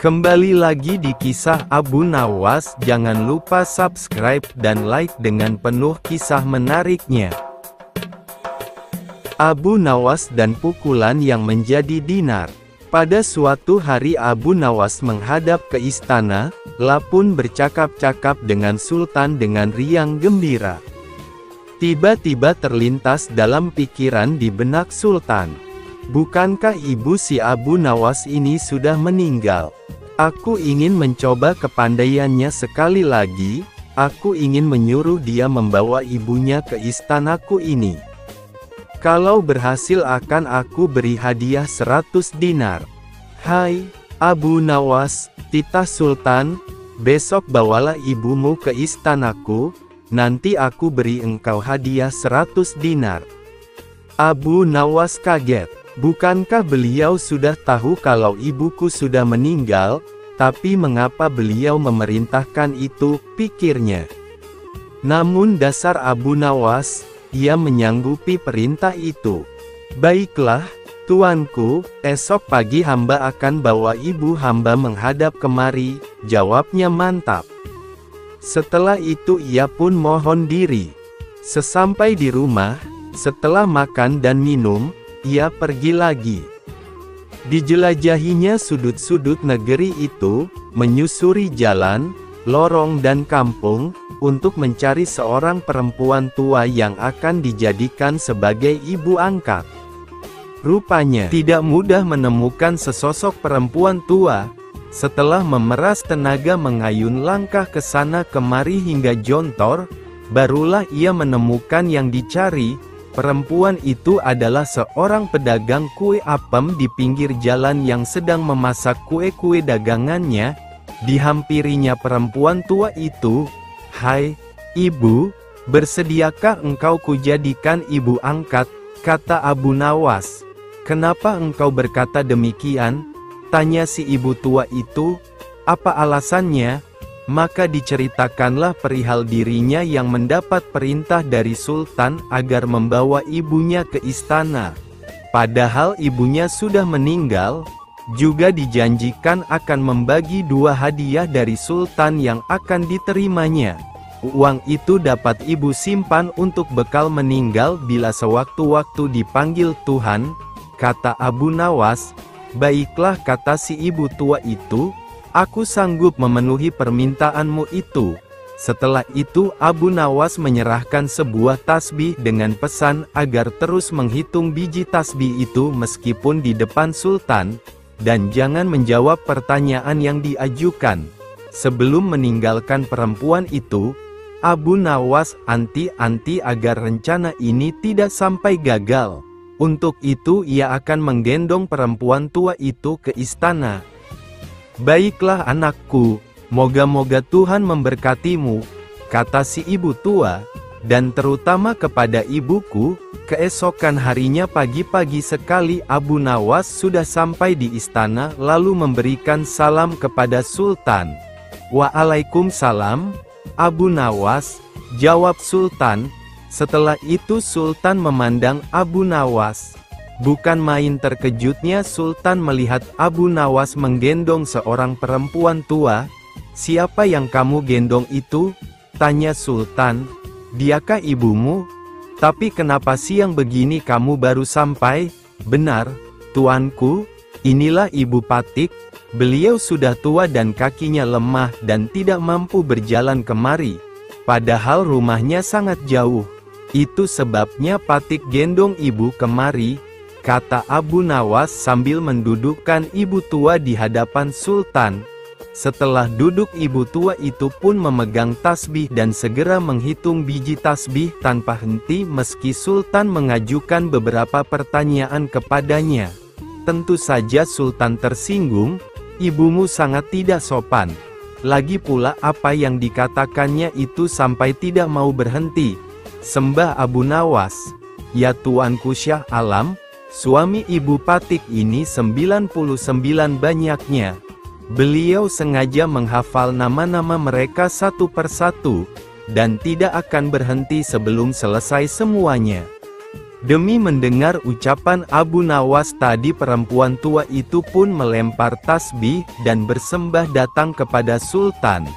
Kembali lagi di kisah Abu Nawas. Jangan lupa subscribe dan like dengan penuh kisah menariknya. Abu Nawas dan pukulan yang menjadi dinar. Pada suatu hari Abu Nawas menghadap ke istana, pun bercakap-cakap dengan Sultan dengan riang gembira. Tiba-tiba terlintas dalam pikiran di benak Sultan. Bukankah ibu si Abu Nawas ini sudah meninggal? Aku ingin mencoba kepandaiannya sekali lagi. Aku ingin menyuruh dia membawa ibunya ke istanaku ini. Kalau berhasil akan aku beri hadiah 100 dinar. Hai, Abu Nawas, titah Sultan, besok bawalah ibumu ke istanaku, nanti aku beri engkau hadiah 100 dinar. Abu Nawas kaget. Bukankah beliau sudah tahu kalau ibuku sudah meninggal, tapi mengapa beliau memerintahkan itu, pikirnya. Namun dasar Abu Nawas, ia menyanggupi perintah itu. Baiklah, tuanku, esok pagi hamba akan bawa ibu hamba menghadap kemari, jawabnya mantap. Setelah itu ia pun mohon diri. Sesampai di rumah, setelah makan dan minum, ia pergi lagi. Dijelajahinya sudut-sudut negeri itu, menyusuri jalan, lorong dan kampung, untuk mencari seorang perempuan tua yang akan dijadikan sebagai ibu angkat. Rupanya, tidak mudah menemukan sesosok perempuan tua. Setelah memeras tenaga mengayun langkah ke sana kemari hingga jontor, barulah ia menemukan yang dicari. Perempuan itu adalah seorang pedagang kue apem di pinggir jalan yang sedang memasak kue-kue dagangannya. Dihampirinya perempuan tua itu. Hai, ibu, bersediakah engkau kujadikan ibu angkat, kata Abu Nawas. Kenapa engkau berkata demikian? Tanya si ibu tua itu. Apa alasannya? Maka diceritakanlah perihal dirinya yang mendapat perintah dari Sultan agar membawa ibunya ke istana. Padahal ibunya sudah meninggal, juga dijanjikan akan membagi 2 hadiah dari Sultan yang akan diterimanya. Uang itu dapat ibu simpan untuk bekal meninggal bila sewaktu-waktu dipanggil Tuhan, kata Abu Nawas. Baiklah, kata si ibu tua itu, aku sanggup memenuhi permintaanmu itu. Setelah itu Abu Nawas menyerahkan sebuah tasbih dengan pesan agar terus menghitung biji tasbih itu meskipun di depan Sultan, dan jangan menjawab pertanyaan yang diajukan. Sebelum meninggalkan perempuan itu, Abu Nawas anti-anti agar rencana ini tidak sampai gagal. Untuk itu ia akan menggendong perempuan tua itu ke istana. Baiklah anakku, moga-moga Tuhan memberkatimu, kata si ibu tua, dan terutama kepada ibuku. Keesokan harinya pagi-pagi sekali Abu Nawas sudah sampai di istana lalu memberikan salam kepada Sultan. Waalaikumsalam, Abu Nawas, jawab Sultan. Setelah itu Sultan memandang Abu Nawas. Bukan main terkejutnya Sultan melihat Abu Nawas menggendong seorang perempuan tua. Siapa yang kamu gendong itu? Tanya Sultan. Diakah ibumu? Tapi kenapa siang begini kamu baru sampai? Benar, tuanku, inilah Ibu Patik. Beliau sudah tua dan kakinya lemah dan tidak mampu berjalan kemari. Padahal rumahnya sangat jauh. Itu sebabnya Patik gendong ibu kemari, kata Abu Nawas sambil mendudukkan ibu tua di hadapan Sultan. Setelah duduk ibu tua itu pun memegang tasbih dan segera menghitung biji tasbih tanpa henti meski Sultan mengajukan beberapa pertanyaan kepadanya. Tentu saja Sultan tersinggung, ibumu sangat tidak sopan. Lagi pula apa yang dikatakannya itu sampai tidak mau berhenti. Sembah Abu Nawas. Ya tuanku Syah Alam, suami Ibu Patik ini 99 banyaknya. Beliau sengaja menghafal nama-nama mereka satu persatu, dan tidak akan berhenti sebelum selesai semuanya. Demi mendengar ucapan Abu Nawas tadi, perempuan tua itu pun melempar tasbih dan bersembah datang kepada Sultan.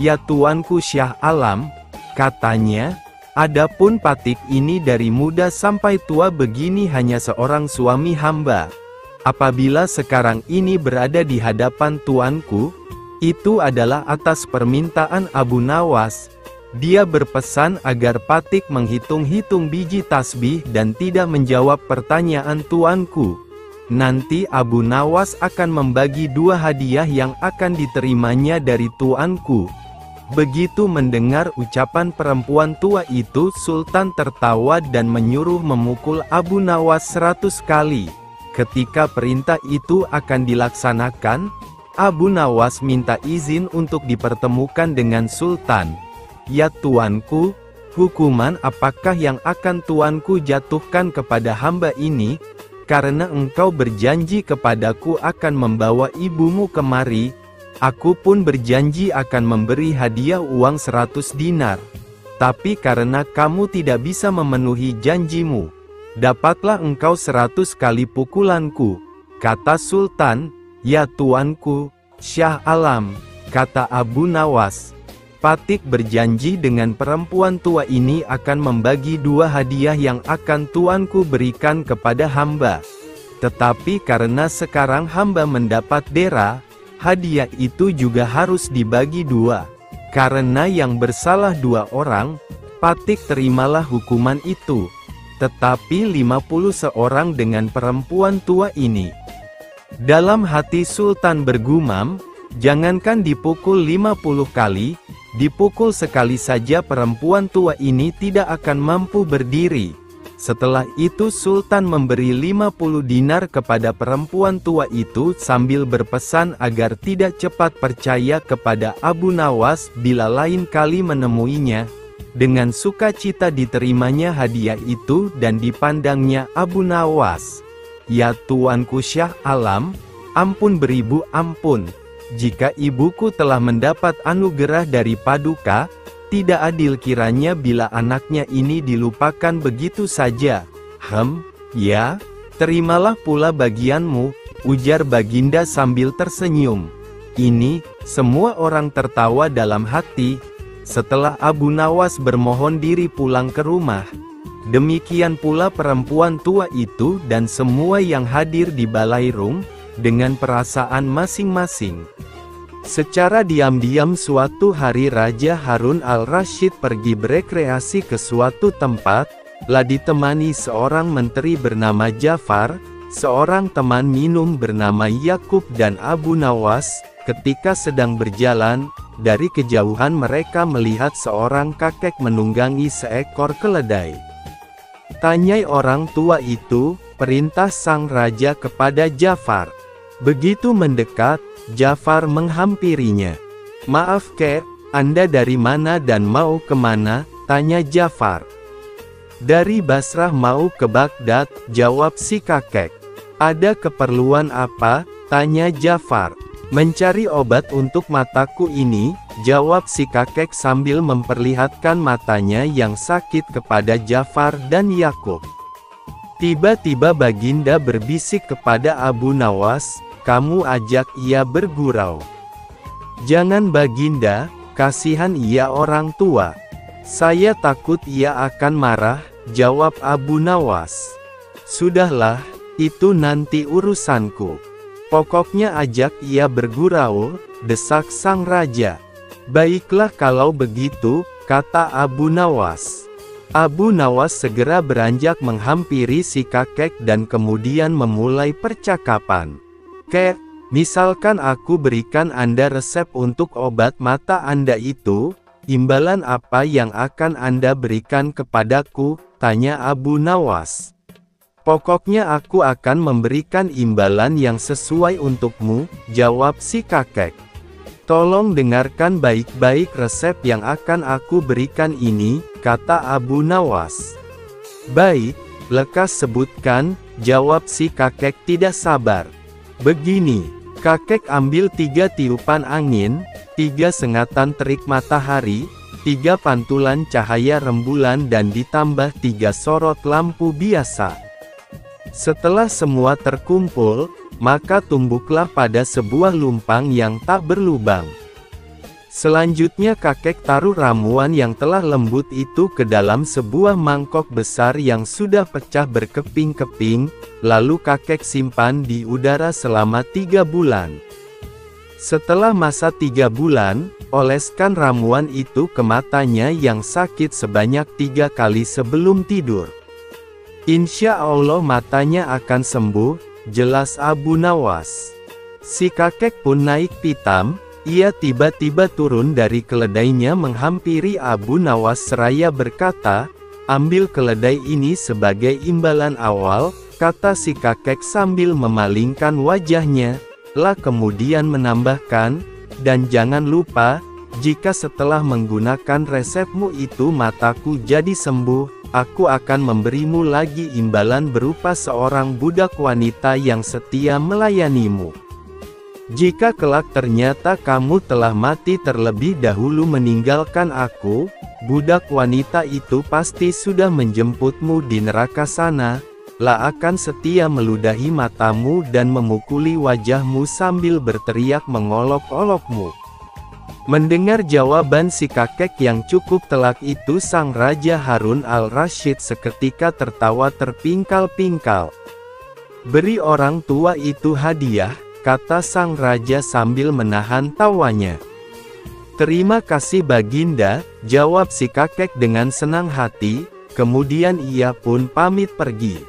"Ya tuanku Syah Alam," katanya, "adapun Patik ini dari muda sampai tua begini hanya seorang suami hamba. Apabila sekarang ini berada di hadapan tuanku, itu adalah atas permintaan Abu Nawas. Dia berpesan agar Patik menghitung-hitung biji tasbih dan tidak menjawab pertanyaan tuanku. Nanti Abu Nawas akan membagi 2 hadiah yang akan diterimanya dari tuanku." Begitu mendengar ucapan perempuan tua itu, Sultan tertawa dan menyuruh memukul Abu Nawas 100 kali. Ketika perintah itu akan dilaksanakan, Abu Nawas minta izin untuk dipertemukan dengan Sultan. "Ya tuanku, hukuman apakah yang akan tuanku jatuhkan kepada hamba ini? Karena engkau berjanji kepadaku akan membawa ibumu kemari, aku pun berjanji akan memberi hadiah uang 100 dinar. Tapi karena kamu tidak bisa memenuhi janjimu, dapatlah engkau 100 kali pukulanku," kata Sultan. "Ya tuanku, Syah Alam," kata Abu Nawas, "Patik berjanji dengan perempuan tua ini akan membagi 2 hadiah yang akan tuanku berikan kepada hamba. Tetapi karena sekarang hamba mendapat dera, hadiah itu juga harus dibagi 2. Karena yang bersalah 2 orang, Patik terimalah hukuman itu. Tetapi 50 seorang dengan perempuan tua ini." Dalam hati Sultan bergumam, jangankan dipukul 50 kali, dipukul sekali saja perempuan tua ini tidak akan mampu berdiri. Setelah itu Sultan memberi 50 dinar kepada perempuan tua itu sambil berpesan agar tidak cepat percaya kepada Abu Nawas bila lain kali menemuinya. Dengan sukacita diterimanya hadiah itu dan dipandangnya Abu Nawas. "Ya tuanku Syah Alam, ampun beribu ampun. Jika ibuku telah mendapat anugerah dari Paduka, tidak adil kiranya bila anaknya ini dilupakan begitu saja." Ya, terimalah pula bagianmu," ujar Baginda sambil tersenyum. Ini, semua orang tertawa dalam hati. Setelah Abu Nawas bermohon diri pulang ke rumah, demikian pula perempuan tua itu dan semua yang hadir di Balairung, dengan perasaan masing-masing. Secara diam-diam suatu hari Raja Harun al-Rasyid pergi berekreasi ke suatu tempat, lah ditemani seorang menteri bernama Ja'far, seorang teman minum bernama Yakub dan Abu Nawas. Ketika sedang berjalan, dari kejauhan mereka melihat seorang kakek menunggangi seekor keledai. Tanyai orang tua itu, perintah sang raja kepada Ja'far. Begitu mendekat, Ja'far menghampirinya. "Maaf kek, Anda dari mana dan mau kemana?" tanya Ja'far. "Dari Basrah mau ke Baghdad," jawab si kakek. "Ada keperluan apa?" tanya Ja'far. "Mencari obat untuk mataku ini," jawab si kakek sambil memperlihatkan matanya yang sakit kepada Ja'far dan Yakub. Tiba-tiba Baginda berbisik kepada Abu Nawas, "Kamu ajak ia bergurau." "Jangan Baginda, kasihan ia orang tua. Saya takut ia akan marah," jawab Abu Nawas. "Sudahlah, itu nanti urusanku. Pokoknya ajak ia bergurau," desak sang raja. "Baiklah kalau begitu," kata Abu Nawas. Abu Nawas segera beranjak menghampiri si kakek dan kemudian memulai percakapan. "Kek, misalkan aku berikan Anda resep untuk obat mata Anda itu, imbalan apa yang akan Anda berikan kepadaku?" tanya Abu Nawas. "Pokoknya aku akan memberikan imbalan yang sesuai untukmu," jawab si kakek. "Tolong dengarkan baik-baik resep yang akan aku berikan ini," kata Abu Nawas. "Baik, lekas sebutkan," jawab si kakek tidak sabar. "Begini, Kakek ambil 3 tiupan angin, 3 sengatan terik matahari, 3 pantulan cahaya rembulan dan ditambah 3 sorot lampu biasa. Setelah semua terkumpul, maka tumbuklah pada sebuah lumpang yang tak berlubang. Selanjutnya kakek taruh ramuan yang telah lembut itu ke dalam sebuah mangkok besar yang sudah pecah berkeping-keping, lalu kakek simpan di udara selama 3 bulan. Setelah masa 3 bulan, oleskan ramuan itu ke matanya yang sakit sebanyak 3 kali sebelum tidur. Insya Allah matanya akan sembuh, jelas Abu Nawas. Si kakek pun naik pitam. Ia tiba-tiba turun dari keledainya menghampiri Abu Nawas seraya berkata, "Ambil keledai ini sebagai imbalan awal," kata si kakek sambil memalingkan wajahnya, lah kemudian menambahkan, "Dan jangan lupa, jika setelah menggunakan resepmu itu mataku jadi sembuh, aku akan memberimu lagi imbalan berupa seorang budak wanita yang setia melayanimu. Jika kelak ternyata kamu telah mati terlebih dahulu meninggalkan aku, budak wanita itu pasti sudah menjemputmu di neraka sana, lah akan setia meludahi matamu dan memukuli wajahmu sambil berteriak mengolok-olokmu." Mendengar jawaban si kakek yang cukup telak itu, sang Raja Harun al-Rasyid seketika tertawa terpingkal-pingkal. "Beri orang tua itu hadiah," kata sang raja sambil menahan tawanya. "Terima kasih Baginda," jawab si kakek dengan senang hati, kemudian ia pun pamit pergi.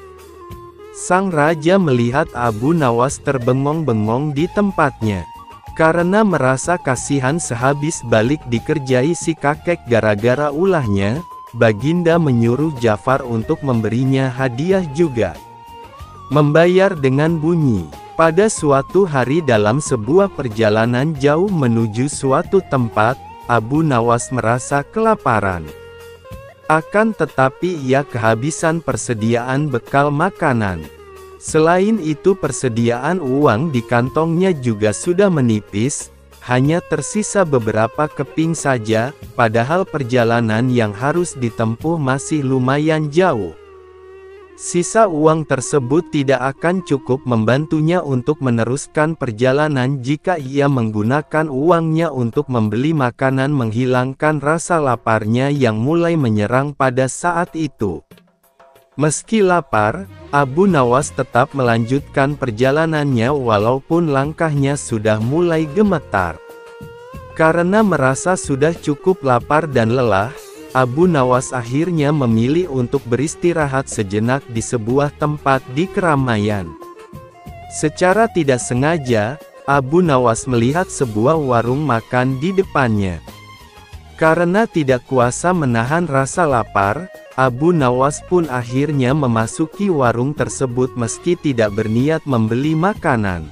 Sang raja melihat Abu Nawas terbengong-bengong di tempatnya. Karena merasa kasihan sehabis balik dikerjai si kakek gara-gara ulahnya, Baginda menyuruh Ja'far untuk memberinya hadiah juga. Membayar dengan bunyi. Pada suatu hari dalam sebuah perjalanan jauh menuju suatu tempat, Abu Nawas merasa kelaparan. Akan tetapi ia kehabisan persediaan bekal makanan. Selain itu persediaan uang di kantongnya juga sudah menipis, hanya tersisa beberapa keping saja, padahal perjalanan yang harus ditempuh masih lumayan jauh. Sisa uang tersebut tidak akan cukup membantunya untuk meneruskan perjalanan jika ia menggunakan uangnya untuk membeli makanan menghilangkan rasa laparnya yang mulai menyerang pada saat itu. Meski lapar, Abu Nawas tetap melanjutkan perjalanannya walaupun langkahnya sudah mulai gemetar. Karena merasa sudah cukup lapar dan lelah, Abu Nawas akhirnya memilih untuk beristirahat sejenak di sebuah tempat di keramaian. Secara tidak sengaja, Abu Nawas melihat sebuah warung makan di depannya. Karena tidak kuasa menahan rasa lapar, Abu Nawas pun akhirnya memasuki warung tersebut meski tidak berniat membeli makanan.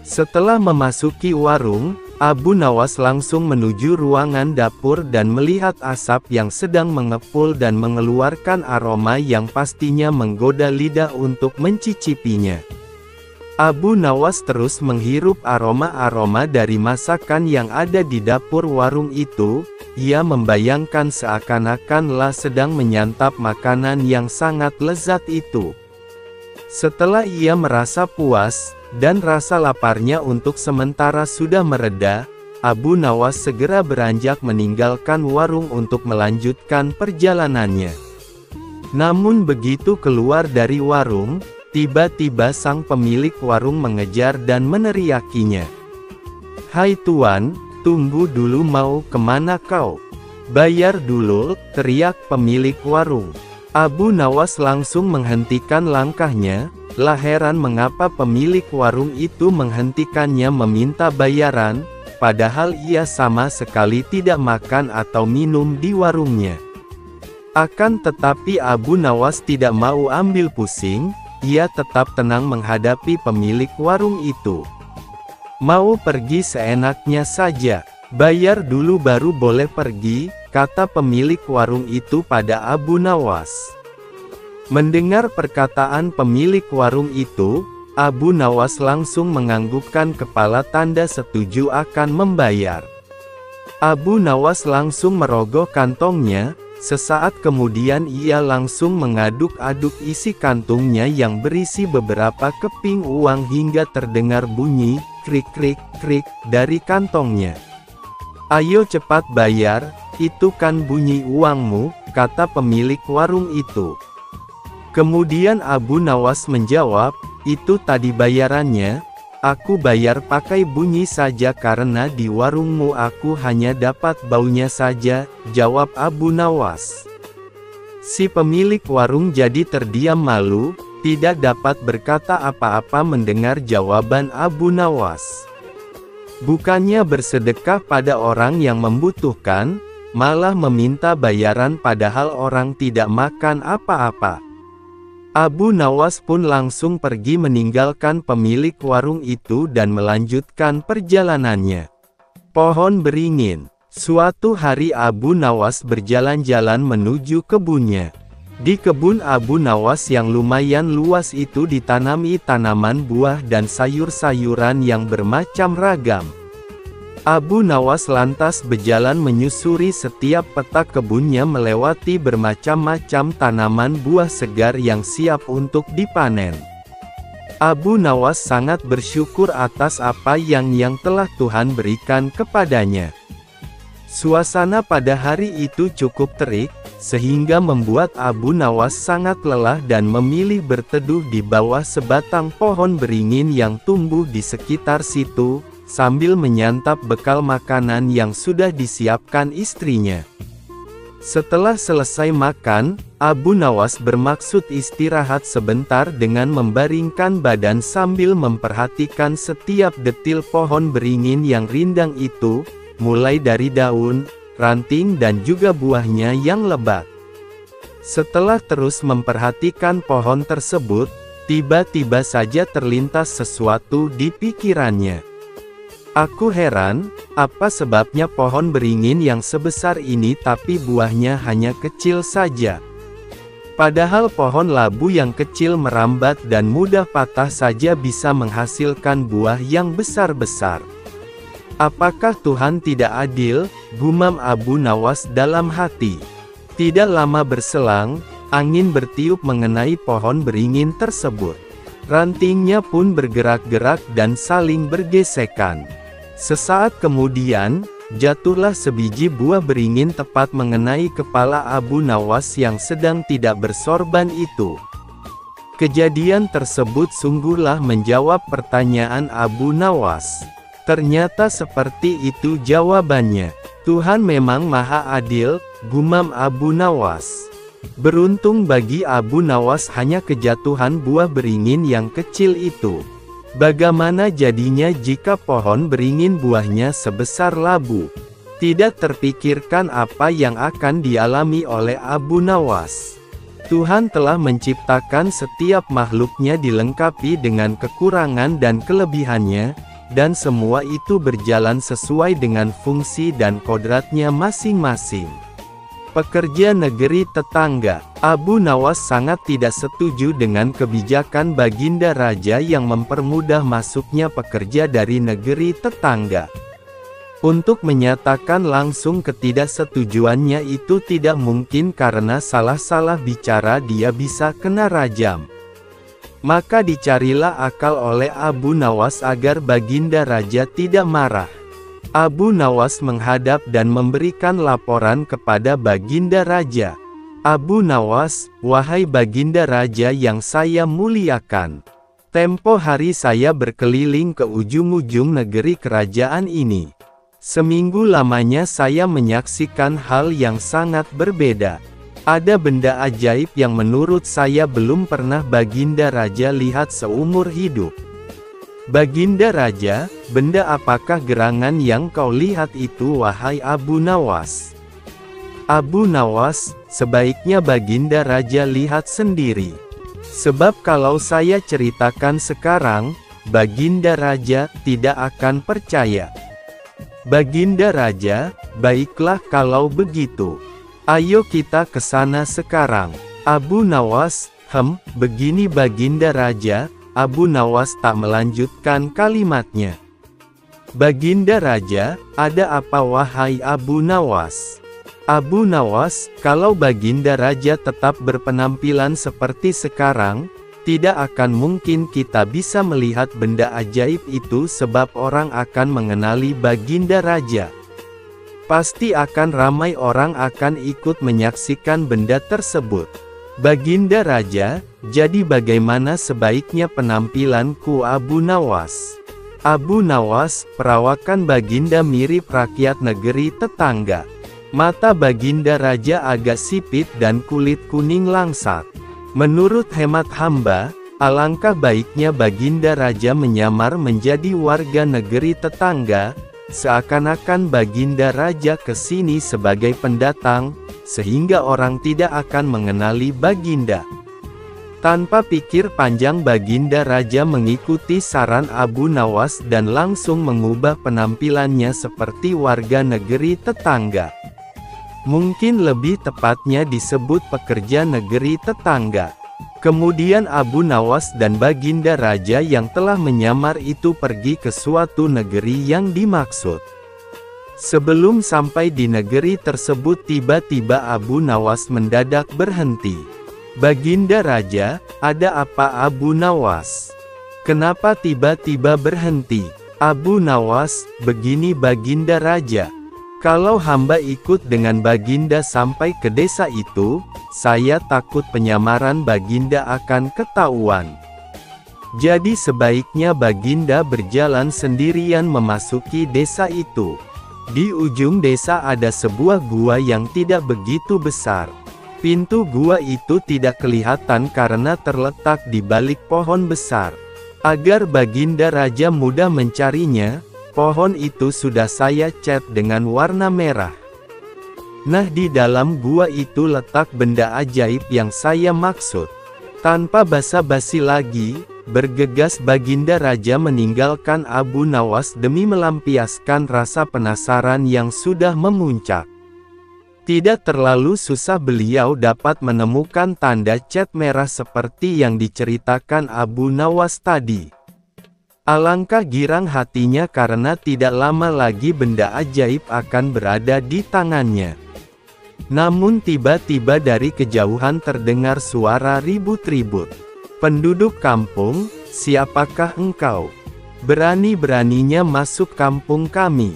Setelah memasuki warung, Abu Nawas langsung menuju ruangan dapur dan melihat asap yang sedang mengepul dan mengeluarkan aroma yang pastinya menggoda lidah untuk mencicipinya. Abu Nawas terus menghirup aroma-aroma dari masakan yang ada di dapur warung itu. Ia membayangkan seakan-akanlah sedang menyantap makanan yang sangat lezat itu. Setelah ia merasa puas, dan rasa laparnya untuk sementara sudah mereda, Abu Nawas segera beranjak meninggalkan warung untuk melanjutkan perjalanannya. Namun begitu keluar dari warung, tiba-tiba sang pemilik warung mengejar dan meneriakinya. "Hai tuan, tunggu dulu, mau kemana kau? Bayar dulu," teriak pemilik warung. Abu Nawas langsung menghentikan langkahnya, lah heran mengapa pemilik warung itu menghentikannya meminta bayaran, padahal ia sama sekali tidak makan atau minum di warungnya. Akan tetapi Abu Nawas tidak mau ambil pusing, ia tetap tenang menghadapi pemilik warung itu. "Mau pergi seenaknya saja, bayar dulu baru boleh pergi," kata pemilik warung itu pada Abu Nawas. Mendengar perkataan pemilik warung itu, Abu Nawas langsung menganggukkan kepala tanda setuju akan membayar. Abu Nawas langsung merogoh kantongnya, sesaat kemudian ia langsung mengaduk-aduk isi kantungnya yang berisi beberapa keping uang hingga terdengar bunyi, krik-krik-krik, dari kantongnya. "Ayo cepat bayar, itu kan bunyi uangmu," kata pemilik warung itu. Kemudian Abu Nawas menjawab, "Itu tadi bayarannya, aku bayar pakai bunyi saja karena di warungmu aku hanya dapat baunya saja," jawab Abu Nawas. Si pemilik warung jadi terdiam malu, tidak dapat berkata apa-apa mendengar jawaban Abu Nawas. Bukannya bersedekah pada orang yang membutuhkan, malah meminta bayaran padahal orang tidak makan apa-apa. Abu Nawas pun langsung pergi meninggalkan pemilik warung itu dan melanjutkan perjalanannya. Pohon beringin. Suatu hari Abu Nawas berjalan-jalan menuju kebunnya. Di kebun Abu Nawas yang lumayan luas itu ditanami tanaman buah dan sayur-sayuran yang bermacam ragam. Abu Nawas lantas berjalan menyusuri setiap petak kebunnya melewati bermacam-macam tanaman buah segar yang siap untuk dipanen. Abu Nawas sangat bersyukur atas apa yang telah Tuhan berikan kepadanya. Suasana pada hari itu cukup terik, sehingga membuat Abu Nawas sangat lelah dan memilih berteduh di bawah sebatang pohon beringin yang tumbuh di sekitar situ, sambil menyantap bekal makanan yang sudah disiapkan istrinya. Setelah selesai makan, Abu Nawas bermaksud istirahat sebentar dengan membaringkan badan sambil memperhatikan setiap detil pohon beringin yang rindang itu, mulai dari daun, ranting dan juga buahnya yang lebat. Setelah terus memperhatikan pohon tersebut, tiba-tiba saja terlintas sesuatu di pikirannya. "Aku heran, apa sebabnya pohon beringin yang sebesar ini tapi buahnya hanya kecil saja? Padahal pohon labu yang kecil merambat dan mudah patah saja bisa menghasilkan buah yang besar-besar. Apakah Tuhan tidak adil?" gumam Abu Nawas dalam hati. Tidak lama berselang, angin bertiup mengenai pohon beringin tersebut. Rantingnya pun bergerak-gerak dan saling bergesekan. Sesaat kemudian, jatuhlah sebiji buah beringin tepat mengenai kepala Abu Nawas yang sedang tidak bersorban itu. Kejadian tersebut sungguhlah menjawab pertanyaan Abu Nawas. Ternyata seperti itu jawabannya. Tuhan memang maha adil, gumam Abu Nawas. Beruntung bagi Abu Nawas hanya kejatuhan buah beringin yang kecil itu. Bagaimana jadinya jika pohon beringin buahnya sebesar labu? Tidak terpikirkan apa yang akan dialami oleh Abu Nawas. Tuhan telah menciptakan setiap makhluknya dilengkapi dengan kekurangan dan kelebihannya, dan semua itu berjalan sesuai dengan fungsi dan kodratnya masing-masing. Pekerja negeri tetangga. Abu Nawas sangat tidak setuju dengan kebijakan Baginda Raja yang mempermudah masuknya pekerja dari negeri tetangga. Untuk menyatakan langsung ketidaksetujuannya itu tidak mungkin karena salah-salah bicara dia bisa kena rajam. Maka dicarilah akal oleh Abu Nawas agar Baginda Raja tidak marah. Abu Nawas menghadap dan memberikan laporan kepada Baginda Raja. "Abu Nawas, wahai Baginda Raja yang saya muliakan. Tempo hari saya berkeliling ke ujung-ujung negeri kerajaan ini. Seminggu lamanya saya menyaksikan hal yang sangat berbeda. Ada benda ajaib yang menurut saya belum pernah Baginda Raja lihat seumur hidup." "Baginda Raja, benda apakah gerangan yang kau lihat itu wahai Abu Nawas?" Abu Nawas, "Sebaiknya Baginda Raja lihat sendiri. Sebab kalau saya ceritakan sekarang, Baginda Raja tidak akan percaya." "Baginda Raja, baiklah kalau begitu. Ayo kita ke sana sekarang." Abu Nawas, begini Baginda Raja, Abu Nawas tak melanjutkan kalimatnya. Baginda Raja, ada apa wahai Abu Nawas? Abu Nawas, kalau Baginda Raja tetap berpenampilan seperti sekarang, tidak akan mungkin kita bisa melihat benda ajaib itu sebab orang akan mengenali Baginda Raja. Pasti akan ramai orang akan ikut menyaksikan benda tersebut. Baginda Raja, jadi bagaimana sebaiknya penampilanku Abu Nawas? Abu Nawas, perawakan Baginda mirip rakyat negeri tetangga. Mata Baginda Raja agak sipit dan kulit kuning langsat. Menurut hemat hamba, alangkah baiknya Baginda Raja menyamar menjadi warga negeri tetangga, seakan-akan Baginda Raja ke sini sebagai pendatang, sehingga orang tidak akan mengenali Baginda. Tanpa pikir panjang Baginda Raja mengikuti saran Abu Nawas dan langsung mengubah penampilannya seperti warga negeri tetangga. Mungkin lebih tepatnya disebut pekerja negeri tetangga. Kemudian Abu Nawas dan Baginda Raja yang telah menyamar itu pergi ke suatu negeri yang dimaksud. Sebelum sampai di negeri tersebut tiba-tiba Abu Nawas mendadak berhenti. Baginda Raja, ada apa Abu Nawas? Kenapa tiba-tiba berhenti? Abu Nawas, begini Baginda Raja. Kalau hamba ikut dengan Baginda sampai ke desa itu, saya takut penyamaran Baginda akan ketahuan. Jadi sebaiknya Baginda berjalan sendirian memasuki desa itu. Di ujung desa ada sebuah gua yang tidak begitu besar. Pintu gua itu tidak kelihatan karena terletak di balik pohon besar. Agar Baginda Raja mudah mencarinya, pohon itu sudah saya cat dengan warna merah. Nah, di dalam gua itu letak benda ajaib yang saya maksud. Tanpa basa-basi lagi, bergegas Baginda Raja meninggalkan Abu Nawas demi melampiaskan rasa penasaran yang sudah memuncak. Tidak terlalu susah beliau dapat menemukan tanda cat merah seperti yang diceritakan Abu Nawas tadi. Alangkah girang hatinya karena tidak lama lagi benda ajaib akan berada di tangannya. Namun tiba-tiba dari kejauhan terdengar suara ribut-ribut. Penduduk kampung, siapakah engkau? Berani-beraninya masuk kampung kami.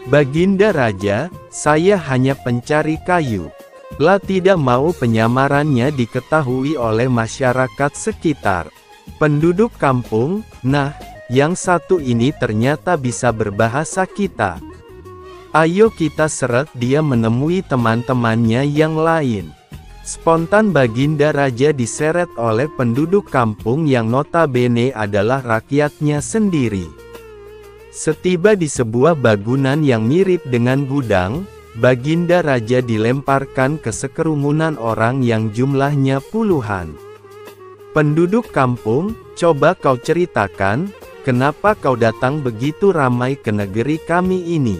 Baginda Raja, saya hanya pencari kayu. Lah tidak mau penyamarannya diketahui oleh masyarakat sekitar. Penduduk kampung, nah, yang satu ini ternyata bisa berbahasa kita. Ayo kita seret dia menemui teman-temannya yang lain. Spontan Baginda Raja diseret oleh penduduk kampung yang notabene adalah rakyatnya sendiri. Setiba di sebuah bangunan yang mirip dengan gudang, Baginda Raja dilemparkan ke sekerumunan orang yang jumlahnya puluhan. Penduduk kampung, coba kau ceritakan, kenapa kau datang begitu ramai ke negeri kami ini?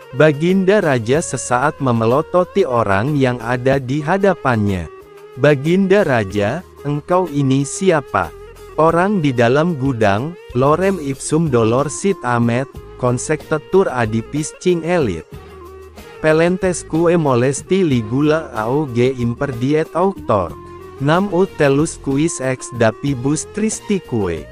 Baginda Raja sesaat memelototi orang yang ada di hadapannya. Baginda Raja, engkau ini siapa? Orang di dalam gudang, lorem ipsum dolor sit amet, consectetur adipis cing elit. Pelentesque molesti ligula auge imperdiet auctor. Nam ut telus quis ex dapibus tristique.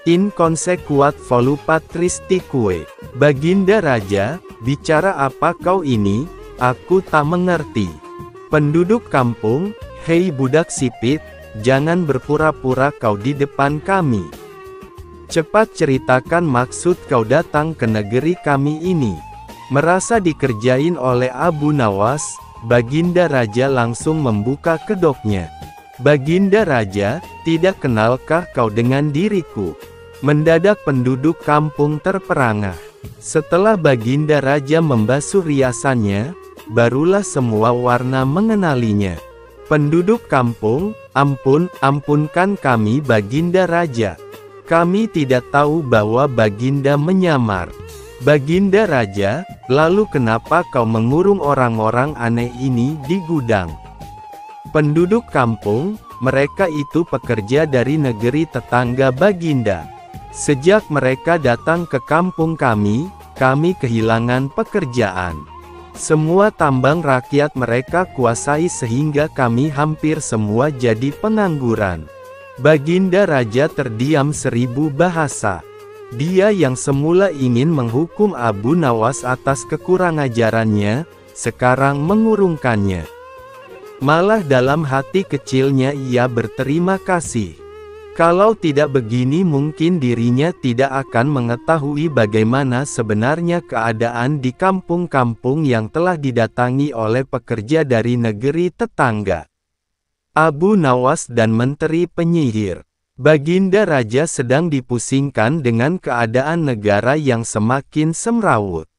In consequat volupat tristique. Baginda Raja, bicara apa kau ini? Aku tak mengerti. Penduduk kampung, hei budak sipit, jangan berpura-pura kau di depan kami. Cepat ceritakan maksud kau datang ke negeri kami ini. Merasa dikerjain oleh Abu Nawas, Baginda Raja langsung membuka kedoknya. Baginda Raja, tidak kenalkah kau dengan diriku? Mendadak penduduk kampung terperangah. Setelah Baginda Raja membasuh riasannya, barulah semua warna mengenalinya. Penduduk kampung, ampunkan kami Baginda Raja. Kami tidak tahu bahwa Baginda menyamar. Baginda Raja, lalu kenapa kau mengurung orang-orang aneh ini di gudang? Penduduk kampung, Mereka itu pekerja dari negeri tetangga Baginda. Sejak mereka datang ke kampung kami kehilangan pekerjaan. Semua tambang rakyat mereka kuasai sehingga kami hampir semua jadi pengangguran. Baginda Raja terdiam 1000 bahasa. Dia yang semula ingin menghukum Abu Nawas atas kekurangajarannya, sekarang mengurungkannya. Malah dalam hati kecilnya ia berterima kasih. Kalau tidak begini mungkin dirinya tidak akan mengetahui bagaimana sebenarnya keadaan di kampung-kampung yang telah didatangi oleh pekerja dari negeri tetangga. Abu Nawas dan Menteri Penyihir. Baginda Raja sedang dipusingkan dengan keadaan negara yang semakin semrawut.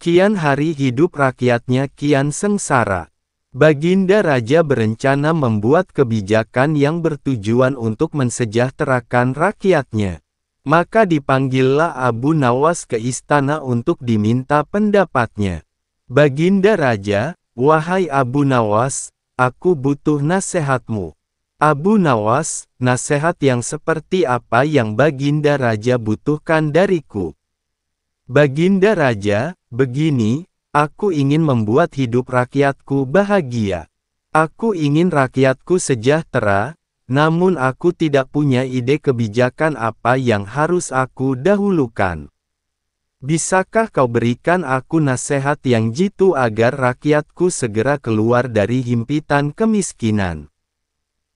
Kian hari hidup rakyatnya kian sengsara. Baginda Raja berencana membuat kebijakan yang bertujuan untuk mensejahterakan rakyatnya. Maka dipanggillah Abu Nawas ke istana untuk diminta pendapatnya. Baginda Raja, "Wahai Abu Nawas, aku butuh nasihatmu." Abu Nawas, "Nasihat yang seperti apa yang Baginda Raja butuhkan dariku?" Baginda Raja, "Begini, aku ingin membuat hidup rakyatku bahagia. Aku ingin rakyatku sejahtera, namun aku tidak punya ide kebijakan apa yang harus aku dahulukan. Bisakah kau berikan aku nasihat yang jitu agar rakyatku segera keluar dari himpitan kemiskinan?"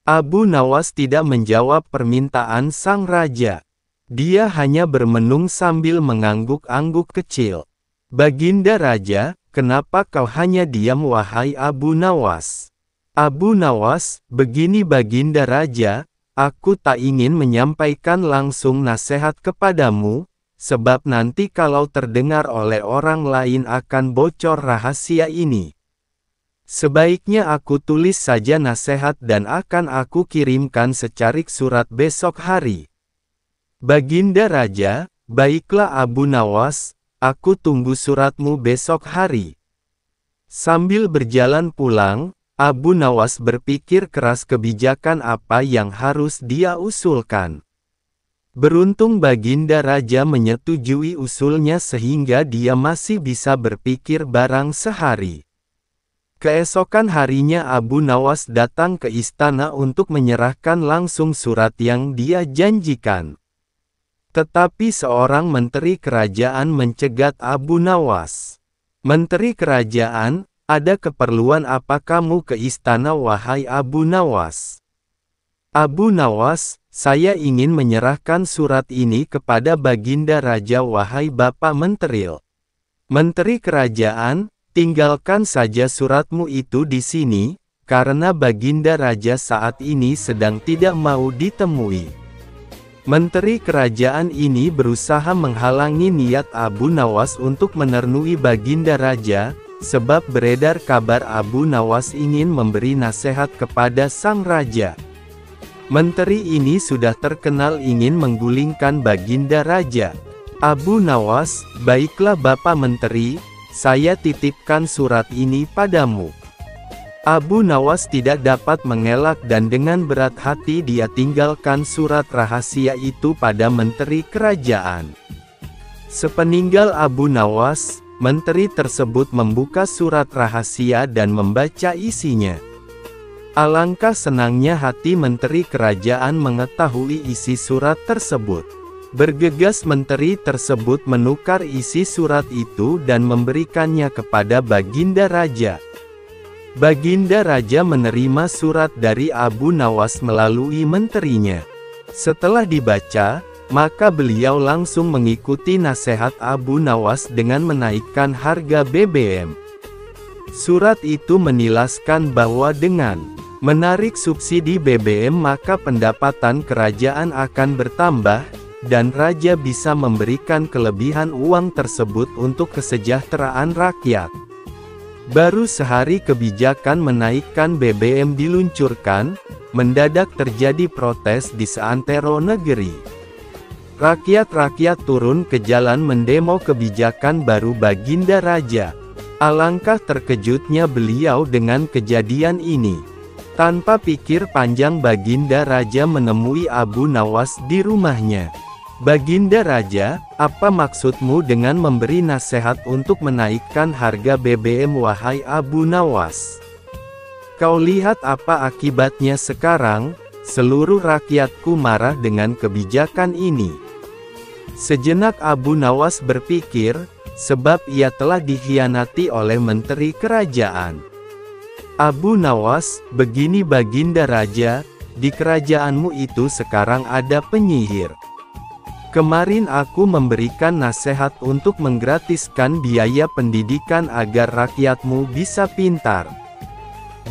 Abu Nawas tidak menjawab permintaan sang raja. Dia hanya bermenung sambil mengangguk-angguk kecil. "Baginda Raja, kenapa kau hanya diam wahai Abu Nawas?" Abu Nawas, "Begini Baginda Raja, aku tak ingin menyampaikan langsung nasihat kepadamu, sebab nanti kalau terdengar oleh orang lain akan bocor rahasia ini. Sebaiknya aku tulis saja nasihat dan akan aku kirimkan secarik surat besok hari." Baginda Raja, "Baiklah Abu Nawas, aku tunggu suratmu besok hari." Sambil berjalan pulang, Abu Nawas berpikir keras kebijakan apa yang harus dia usulkan. Beruntung Baginda Raja menyetujui usulnya sehingga dia masih bisa berpikir barang sehari. Keesokan harinya Abu Nawas datang ke istana untuk menyerahkan langsung surat yang dia janjikan. Tetapi seorang menteri kerajaan mencegat Abu Nawas. "Menteri kerajaan, ada keperluan apa kamu ke istana wahai Abu Nawas?" "Abu Nawas, saya ingin menyerahkan surat ini kepada Baginda Raja wahai Bapak Menteri." "Menteri kerajaan, tinggalkan saja suratmu itu di sini, karena Baginda Raja saat ini sedang tidak mau ditemui." Menteri kerajaan ini berusaha menghalangi niat Abu Nawas untuk menernui Baginda Raja, sebab beredar kabar Abu Nawas ingin memberi nasihat kepada sang raja. Menteri ini sudah terkenal ingin menggulingkan Baginda Raja. "Abu Nawas, baiklah Bapak Menteri, saya titipkan surat ini padamu." Abu Nawas tidak dapat mengelak dan dengan berat hati dia tinggalkan surat rahasia itu pada menteri kerajaan. Sepeninggal Abu Nawas, menteri tersebut membuka surat rahasia dan membaca isinya. Alangkah senangnya hati menteri kerajaan mengetahui isi surat tersebut. Bergegas menteri tersebut menukar isi surat itu dan memberikannya kepada Baginda Raja. Baginda Raja menerima surat dari Abu Nawas melalui menterinya. Setelah dibaca, maka beliau langsung mengikuti nasihat Abu Nawas dengan menaikkan harga BBM. Surat itu menilaskan bahwa dengan menarik subsidi BBM maka pendapatan kerajaan akan bertambah, dan raja bisa memberikan kelebihan uang tersebut untuk kesejahteraan rakyat. Baru sehari kebijakan menaikkan BBM diluncurkan, mendadak terjadi protes di seantero negeri. Rakyat-rakyat turun ke jalan mendemo kebijakan baru Baginda Raja. Alangkah terkejutnya beliau dengan kejadian ini. Tanpa pikir panjang Baginda Raja menemui Abu Nawas di rumahnya. "Baginda Raja, apa maksudmu dengan memberi nasihat untuk menaikkan harga BBM wahai Abu Nawas? Kau lihat apa akibatnya sekarang, seluruh rakyatku marah dengan kebijakan ini." Sejenak Abu Nawas berpikir, sebab ia telah dikhianati oleh menteri kerajaan. "Abu Nawas, begini Baginda Raja, di kerajaanmu itu sekarang ada penyihir. Kemarin aku memberikan nasihat untuk menggratiskan biaya pendidikan agar rakyatmu bisa pintar.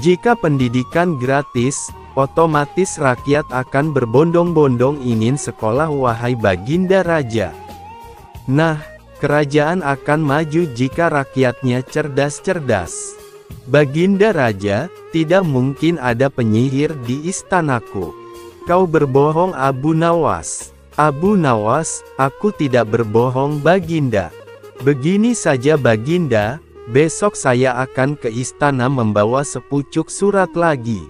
Jika pendidikan gratis, otomatis rakyat akan berbondong-bondong ingin sekolah wahai Baginda Raja. Nah, kerajaan akan maju jika rakyatnya cerdas-cerdas. Baginda Raja, tidak mungkin ada penyihir di istanaku. Kau berbohong Abu Nawas." "Abu Nawas, aku tidak berbohong Baginda. Begini saja Baginda, besok saya akan ke istana membawa sepucuk surat lagi.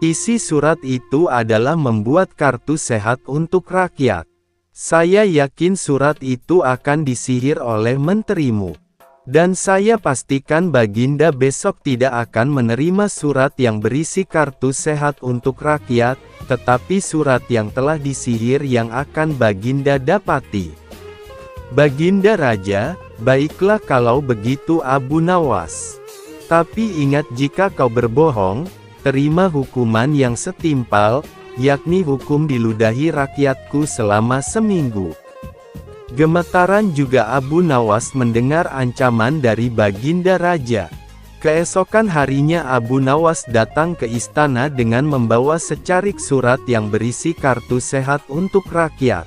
Isi surat itu adalah membuat kartu sehat untuk rakyat. Saya yakin surat itu akan disihir oleh menterimu. Dan saya pastikan Baginda besok tidak akan menerima surat yang berisi kartu sehat untuk rakyat, tetapi surat yang telah disihir yang akan Baginda dapati." "Baginda Raja, baiklah kalau begitu Abu Nawas. Tapi ingat jika kau berbohong, terima hukuman yang setimpal, yakni hukum diludahi rakyatku selama seminggu." Gemetaran juga Abu Nawas mendengar ancaman dari Baginda Raja. Keesokan harinya Abu Nawas datang ke istana dengan membawa secarik surat yang berisi kartu sehat untuk rakyat.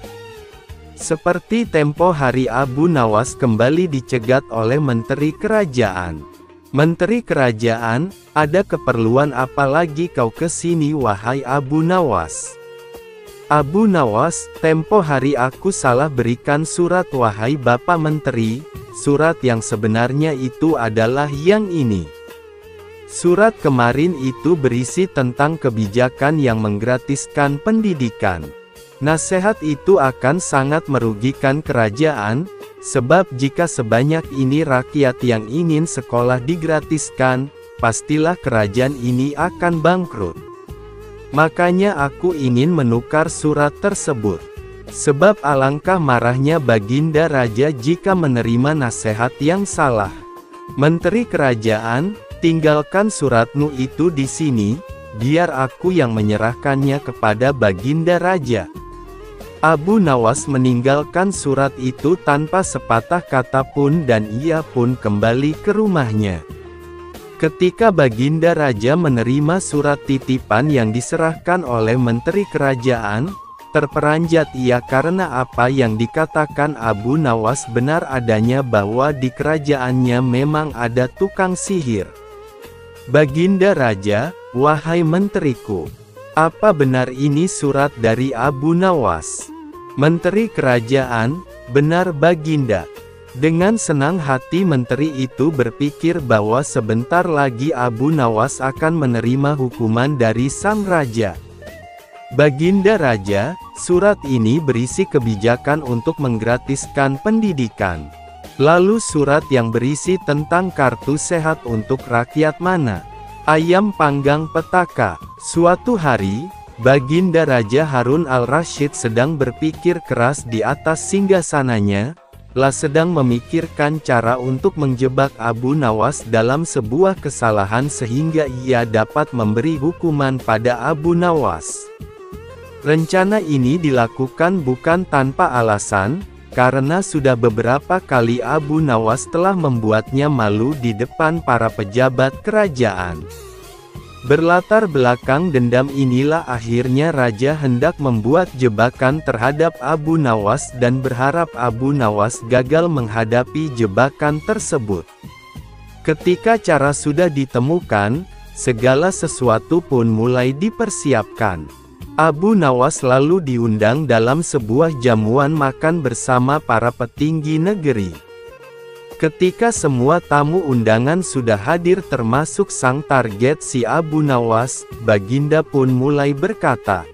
Seperti tempo hari Abu Nawas kembali dicegat oleh menteri kerajaan. "Menteri kerajaan, ada keperluan apa lagi kau ke sini wahai Abu Nawas?" "Abu Nawas, tempo hari aku salah berikan surat wahai Bapak Menteri, surat yang sebenarnya itu adalah yang ini. Surat kemarin itu berisi tentang kebijakan yang menggratiskan pendidikan. Nasihat itu akan sangat merugikan kerajaan, sebab jika sebanyak ini rakyat yang ingin sekolah digratiskan, pastilah kerajaan ini akan bangkrut. Makanya aku ingin menukar surat tersebut. Sebab alangkah marahnya Baginda Raja jika menerima nasihat yang salah. Menteri kerajaan, tinggalkan suratmu itu di sini, biar aku yang menyerahkannya kepada Baginda Raja." Abu Nawas meninggalkan surat itu tanpa sepatah kata pun dan ia pun kembali ke rumahnya. Ketika Baginda Raja menerima surat titipan yang diserahkan oleh menteri kerajaan, terperanjat ia karena apa yang dikatakan Abu Nawas benar adanya bahwa di kerajaannya memang ada tukang sihir. "Baginda Raja, wahai menteriku, apa benar ini surat dari Abu Nawas?" Menteri kerajaan, "Benar Baginda." Dengan senang hati menteri itu berpikir bahwa sebentar lagi Abu Nawas akan menerima hukuman dari sang raja. "Baginda Raja, surat ini berisi kebijakan untuk menggratiskan pendidikan. Lalu surat yang berisi tentang kartu sehat untuk rakyat mana?" Ayam panggang petaka. Suatu hari, Baginda Raja Harun al-Rasyid sedang berpikir keras di atas singgasananya, sedang memikirkan cara untuk menjebak Abu Nawas dalam sebuah kesalahan sehingga ia dapat memberi hukuman pada Abu Nawas. Rencana ini dilakukan bukan tanpa alasan, karena sudah beberapa kali Abu Nawas telah membuatnya malu di depan para pejabat kerajaan. Berlatar belakang dendam inilah akhirnya raja hendak membuat jebakan terhadap Abu Nawas dan berharap Abu Nawas gagal menghadapi jebakan tersebut. Ketika cara sudah ditemukan, segala sesuatu pun mulai dipersiapkan. Abu Nawas lalu diundang dalam sebuah jamuan makan bersama para petinggi negeri. Ketika semua tamu undangan sudah hadir termasuk sang target si Abu Nawas, Baginda pun mulai berkata,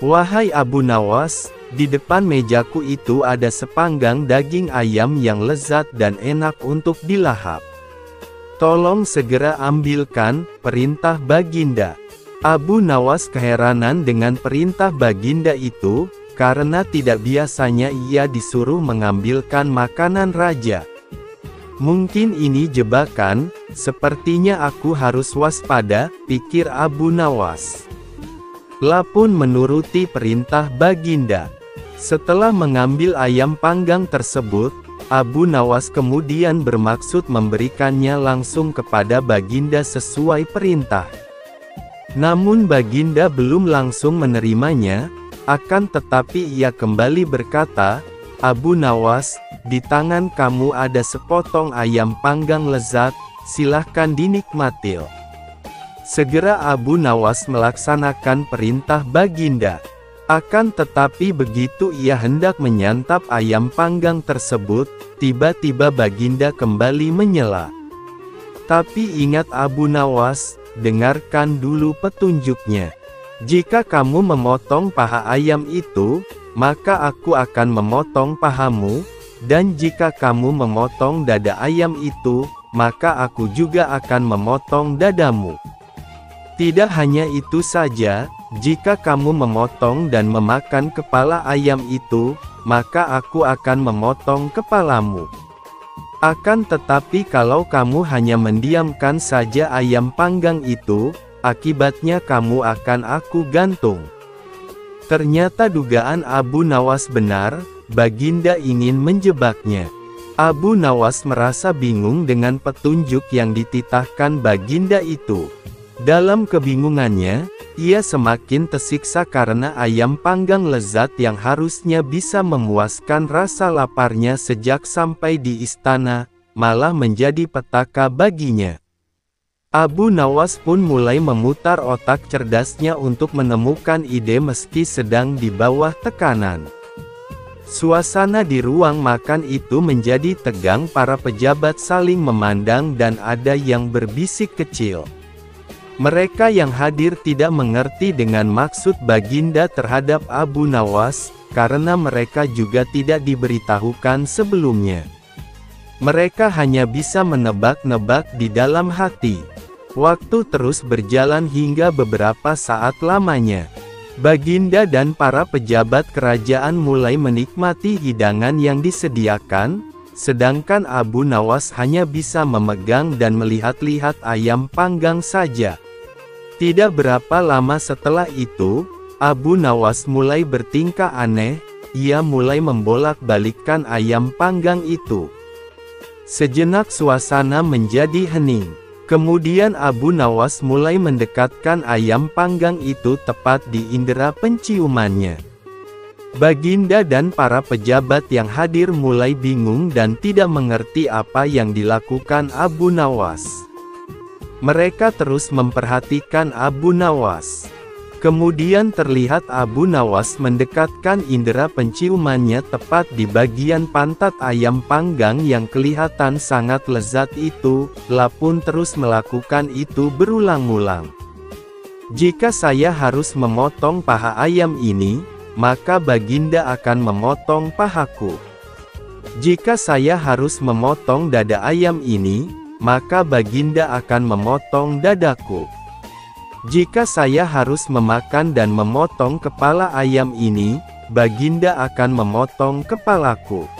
"Wahai Abu Nawas, di depan mejaku itu ada sepanggang daging ayam yang lezat dan enak untuk dilahap. Tolong segera ambilkan," perintah Baginda. Abu Nawas keheranan dengan perintah Baginda itu, karena tidak biasanya ia disuruh mengambilkan makanan raja. "Mungkin ini jebakan, sepertinya aku harus waspada," pikir Abu Nawas. Pun menuruti perintah Baginda. Setelah mengambil ayam panggang tersebut, Abu Nawas kemudian bermaksud memberikannya langsung kepada Baginda sesuai perintah. Namun Baginda belum langsung menerimanya, akan tetapi ia kembali berkata, "Abu Nawas, di tangan kamu ada sepotong ayam panggang lezat, silahkan dinikmati." Segera Abu Nawas melaksanakan perintah Baginda. Akan tetapi begitu ia hendak menyantap ayam panggang tersebut, tiba-tiba Baginda kembali menyela. "Tapi ingat Abu Nawas, dengarkan dulu petunjuknya. Jika kamu memotong paha ayam itu, maka aku akan memotong pahamu, dan jika kamu memotong dada ayam itu, maka aku juga akan memotong dadamu. Tidak hanya itu saja, jika kamu memotong dan memakan kepala ayam itu, maka aku akan memotong kepalamu. Akan tetapi kalau kamu hanya mendiamkan saja ayam panggang itu, akibatnya kamu akan aku gantung." Ternyata dugaan Abu Nawas benar, Baginda ingin menjebaknya. Abu Nawas merasa bingung dengan petunjuk yang dititahkan Baginda itu. Dalam kebingungannya, ia semakin tersiksa karena ayam panggang lezat yang harusnya bisa memuaskan rasa laparnya sejak sampai di istana, malah menjadi petaka baginya. Abu Nawas pun mulai memutar otak cerdasnya untuk menemukan ide meski sedang di bawah tekanan. Suasana di ruang makan itu menjadi tegang, para pejabat saling memandang dan ada yang berbisik kecil. Mereka yang hadir tidak mengerti dengan maksud Baginda terhadap Abu Nawas, karena mereka juga tidak diberitahukan sebelumnya. Mereka hanya bisa menebak-nebak di dalam hati. Waktu terus berjalan hingga beberapa saat lamanya. Baginda dan para pejabat kerajaan mulai menikmati hidangan yang disediakan, sedangkan Abu Nawas hanya bisa memegang dan melihat-lihat ayam panggang saja. Tidak berapa lama setelah itu, Abu Nawas mulai bertingkah aneh, ia mulai membolak-balikkan ayam panggang itu. Sejenak suasana menjadi hening. Kemudian Abu Nawas mulai mendekatkan ayam panggang itu tepat di indera penciumannya. Baginda dan para pejabat yang hadir mulai bingung dan tidak mengerti apa yang dilakukan Abu Nawas. Mereka terus memperhatikan Abu Nawas. Kemudian terlihat Abu Nawas mendekatkan indera penciumannya tepat di bagian pantat ayam panggang yang kelihatan sangat lezat itu, pun terus melakukan itu berulang-ulang. "Jika saya harus memotong paha ayam ini, maka Baginda akan memotong pahaku. Jika saya harus memotong dada ayam ini, maka Baginda akan memotong dadaku. Jika saya harus memakan dan memotong kepala ayam ini, Baginda akan memotong kepalaku.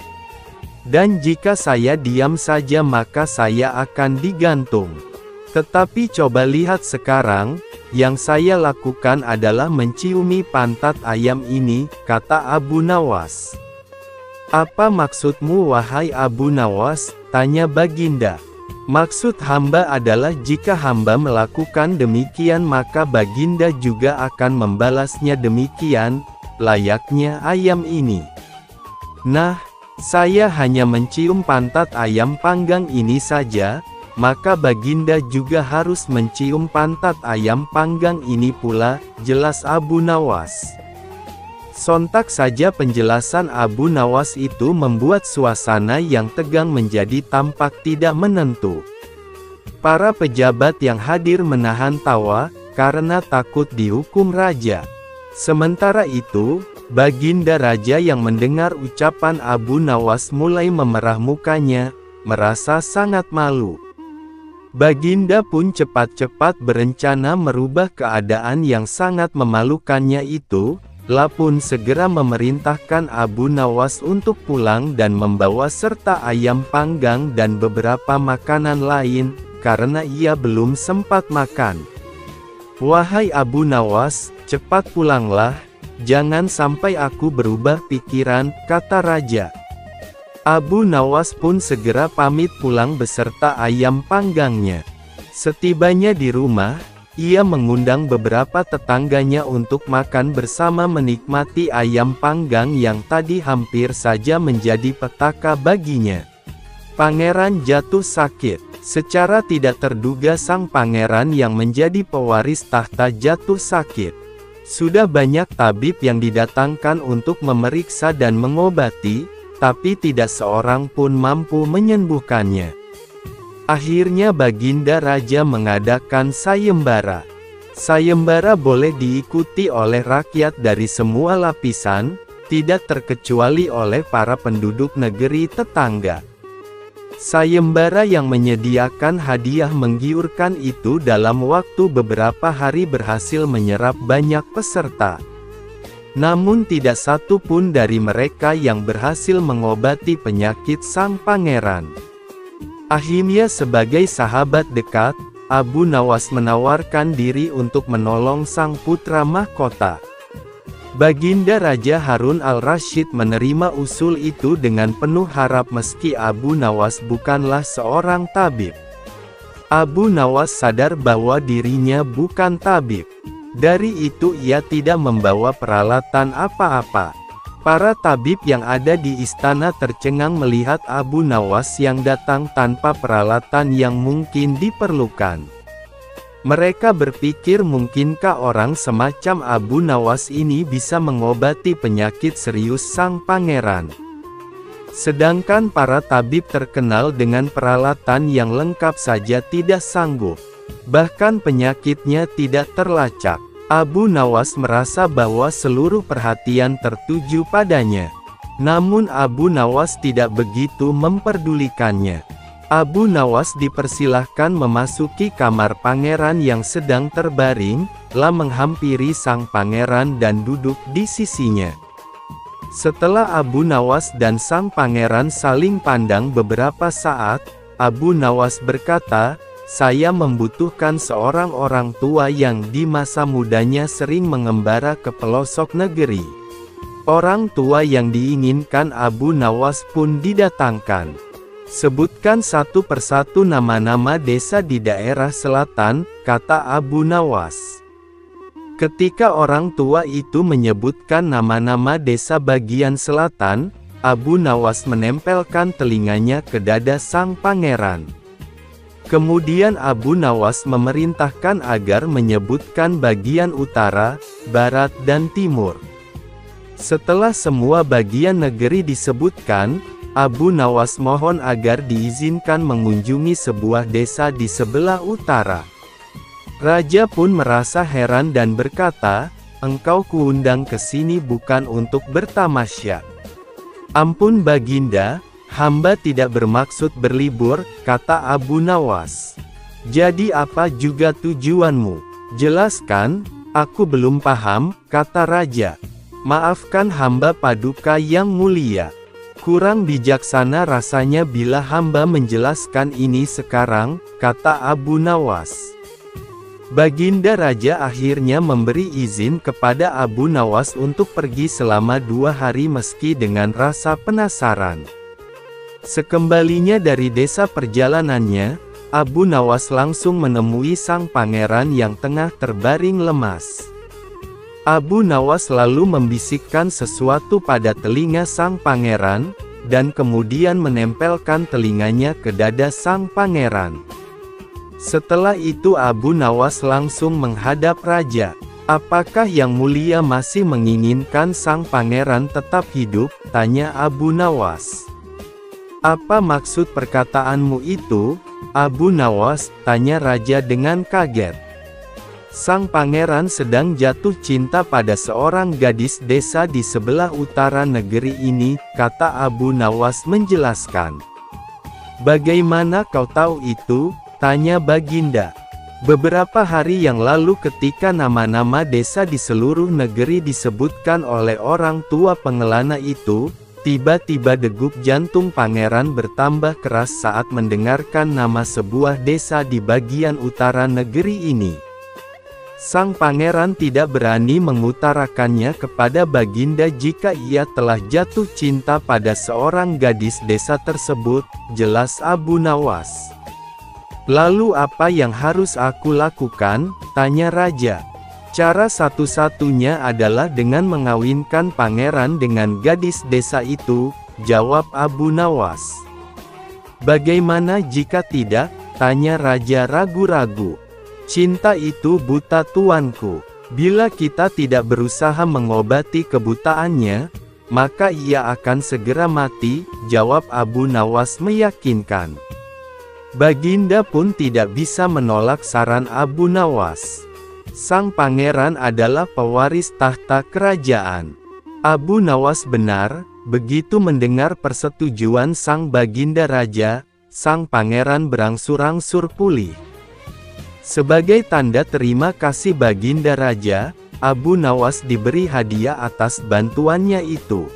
Dan jika saya diam saja maka saya akan digantung. Tetapi coba lihat sekarang, yang saya lakukan adalah menciumi pantat ayam ini," kata Abu Nawas. "Apa maksudmu wahai Abu Nawas?" tanya Baginda. "Maksud hamba adalah jika hamba melakukan demikian maka Baginda juga akan membalasnya demikian, layaknya ayam ini. Nah, saya hanya mencium pantat ayam panggang ini saja, maka Baginda juga harus mencium pantat ayam panggang ini pula," jelas Abu Nawas. Sontak saja penjelasan Abu Nawas itu membuat suasana yang tegang menjadi tampak tidak menentu. Para pejabat yang hadir menahan tawa, karena takut dihukum raja. Sementara itu, Baginda Raja yang mendengar ucapan Abu Nawas mulai memerah mukanya, merasa sangat malu. Baginda pun cepat-cepat berencana merubah keadaan yang sangat memalukannya itu, pun segera memerintahkan Abu Nawas untuk pulang dan membawa serta ayam panggang dan beberapa makanan lain, karena ia belum sempat makan. "Wahai Abu Nawas, cepat pulanglah, jangan sampai aku berubah pikiran," kata raja. Abu Nawas pun segera pamit pulang beserta ayam panggangnya. Setibanya di rumah, ia mengundang beberapa tetangganya untuk makan bersama menikmati ayam panggang yang tadi hampir saja menjadi petaka baginya. Pangeran jatuh sakit. Secara tidak terduga sang pangeran yang menjadi pewaris tahta jatuh sakit. Sudah banyak tabib yang didatangkan untuk memeriksa dan mengobati, tapi tidak seorang pun mampu menyembuhkannya. Akhirnya Baginda Raja mengadakan sayembara. Sayembara boleh diikuti oleh rakyat dari semua lapisan, tidak terkecuali oleh para penduduk negeri tetangga. Sayembara yang menyediakan hadiah menggiurkan itu dalam waktu beberapa hari berhasil menyerap banyak peserta. Namun tidak satu pun dari mereka yang berhasil mengobati penyakit sang pangeran. Akhirnya sebagai sahabat dekat, Abu Nawas menawarkan diri untuk menolong sang putra mahkota. Baginda Raja Harun al-Rasyid menerima usul itu dengan penuh harap meski Abu Nawas bukanlah seorang tabib. Abu Nawas sadar bahwa dirinya bukan tabib. Dari itu ia tidak membawa peralatan apa-apa. Para tabib yang ada di istana tercengang melihat Abu Nawas yang datang tanpa peralatan yang mungkin diperlukan. Mereka berpikir mungkinkah orang semacam Abu Nawas ini bisa mengobati penyakit serius sang pangeran. Sedangkan para tabib terkenal dengan peralatan yang lengkap saja tidak sanggup. Bahkan penyakitnya tidak terlacak. Abu Nawas merasa bahwa seluruh perhatian tertuju padanya. Namun Abu Nawas tidak begitu memperdulikannya. Abu Nawas dipersilahkan memasuki kamar pangeran yang sedang terbaring, menghampiri sang pangeran dan duduk di sisinya. Setelah Abu Nawas dan sang pangeran saling pandang beberapa saat, Abu Nawas berkata, "Saya membutuhkan seorang orang tua yang di masa mudanya sering mengembara ke pelosok negeri." Orang tua yang diinginkan Abu Nawas pun didatangkan. "Sebutkan satu persatu nama-nama desa di daerah selatan," kata Abu Nawas. Ketika orang tua itu menyebutkan nama-nama desa bagian selatan, Abu Nawas menempelkan telinganya ke dada sang pangeran. Kemudian Abu Nawas memerintahkan agar menyebutkan bagian utara, barat dan timur. Setelah semua bagian negeri disebutkan, Abu Nawas mohon agar diizinkan mengunjungi sebuah desa di sebelah utara. Raja pun merasa heran dan berkata, "Engkau kuundang ke sini bukan untuk bertamasya." "Ampun Baginda, hamba tidak bermaksud berlibur," kata Abu Nawas. "Jadi apa juga tujuanmu? Jelaskan, aku belum paham," kata raja. "Maafkan hamba Paduka yang mulia. Kurang bijaksana rasanya bila hamba menjelaskan ini sekarang," kata Abu Nawas. Baginda Raja akhirnya memberi izin kepada Abu Nawas untuk pergi selama 2 hari meski dengan rasa penasaran. Sekembalinya dari desa perjalanannya, Abu Nawas langsung menemui sang pangeran yang tengah terbaring lemas. Abu Nawas lalu membisikkan sesuatu pada telinga sang pangeran, dan kemudian menempelkan telinganya ke dada sang pangeran. Setelah itu Abu Nawas langsung menghadap raja. Apakah Yang Mulia masih menginginkan sang pangeran tetap hidup? Tanya Abu Nawas. Apa maksud perkataanmu itu, Abu Nawas? Tanya raja dengan kaget. Sang pangeran sedang jatuh cinta pada seorang gadis desa di sebelah utara negeri ini, kata Abu Nawas menjelaskan. Bagaimana kau tahu itu? Tanya Baginda. Beberapa hari yang lalu ketika nama-nama desa di seluruh negeri disebutkan oleh orang tua pengelana itu, tiba-tiba degup jantung pangeran bertambah keras saat mendengarkan nama sebuah desa di bagian utara negeri ini. Sang pangeran tidak berani mengutarakannya kepada Baginda jika ia telah jatuh cinta pada seorang gadis desa tersebut, jelas Abu Nawas. Lalu apa yang harus aku lakukan? Tanya raja. Cara satu-satunya adalah dengan mengawinkan pangeran dengan gadis desa itu, jawab Abu Nawas. Bagaimana jika tidak? Tanya raja ragu-ragu. Cinta itu buta tuanku. Bila kita tidak berusaha mengobati kebutaannya, maka ia akan segera mati, jawab Abu Nawas meyakinkan. Baginda pun tidak bisa menolak saran Abu Nawas. Sang pangeran adalah pewaris tahta kerajaan. Abu Nawas benar. Begitu mendengar persetujuan sang Baginda raja, sang pangeran berangsur-angsur pulih. Sebagai tanda terima kasih Baginda raja, Abu Nawas diberi hadiah atas bantuannya itu.